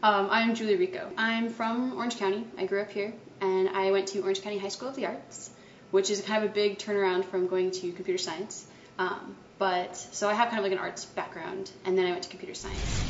I'm Julie Rico. I'm from Orange County. I grew up here, and I went to Orange County High School of the Arts, which is kind of a big turnaround from going to computer science. So I have kind of like an arts background, and then I went to computer science.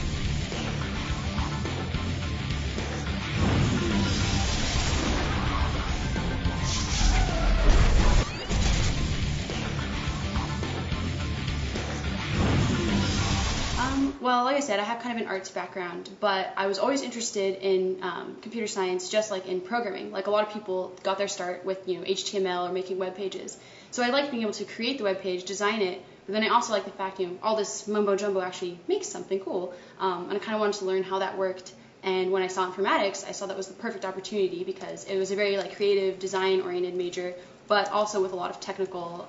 Well, like I said, I have kind of an arts background, but I was always interested in computer science, just like in programming. Like a lot of people got their start with HTML or making web pages. So I liked being able to create the web page, design it, but then I also like the fact all this mumbo jumbo actually makes something cool, and I kind of wanted to learn how that worked. And when I saw informatics, I saw that was the perfect opportunity because it was a very creative, design-oriented major, but also with a lot of technical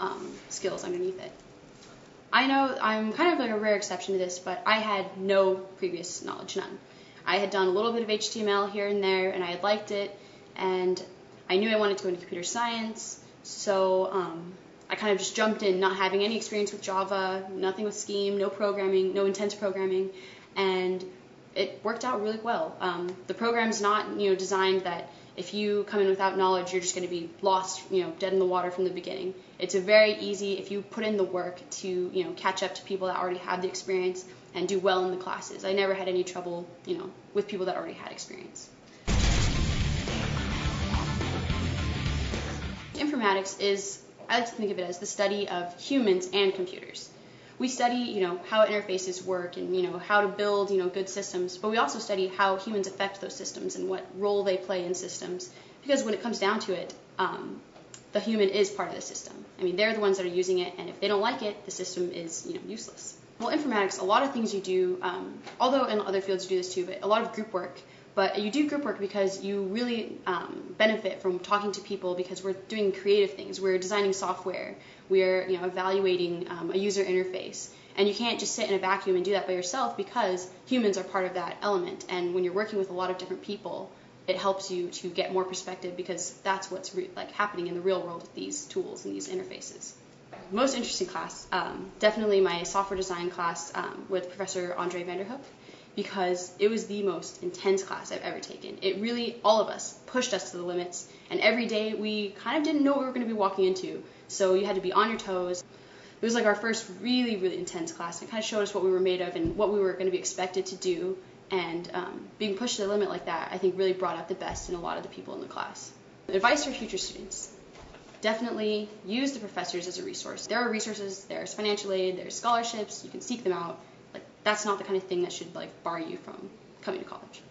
skills underneath it. I know I'm kind of like a rare exception to this, but I had no previous knowledge, none. I had done a little bit of HTML here and there, and I had liked it, and I knew I wanted to go into computer science, so I kind of just jumped in, not having any experience with Java, nothing with Scheme, no programming, no intense programming, and it worked out really well. The program's not designed that if you come in without knowledge, you're just going to be lost, dead in the water from the beginning. It's a very easy, if you put in the work to, catch up to people that already have the experience and do well in the classes. I never had any trouble, with people that already had experience. Informatics is, I like to think of it as the study of humans and computers. We study, how interfaces work and, how to build, good systems, but we also study how humans affect those systems and what role they play in systems, because when it comes down to it, the human is part of the system. I mean, they're the ones that are using it, and if they don't like it, the system is, useless. Well, informatics, a lot of things you do, although in other fields you do this too, but a lot of group work. But you do group work because you really benefit from talking to people, because we're doing creative things. We're designing software. We're evaluating a user interface. And you can't just sit in a vacuum and do that by yourself, because humans are part of that element. And when you're working with a lot of different people, it helps you to get more perspective, because that's what's happening in the real world with these tools and these interfaces. Most interesting class, definitely my software design class with Professor Andre Vanderhook, because it was the most intense class I've ever taken. It really, all of us, pushed us to the limits, and every day we kind of didn't know what we were going to be walking into, so you had to be on your toes. It was like our first really, really intense class. It kind of showed us what we were made of and what we were going to be expected to do, and being pushed to the limit like that, I think, really brought out the best in a lot of the people in the class. Advice for future students: definitely use the professors as a resource. There are resources, there's financial aid, there's scholarships, you can seek them out. That's not the kind of thing that should bar you from coming to college.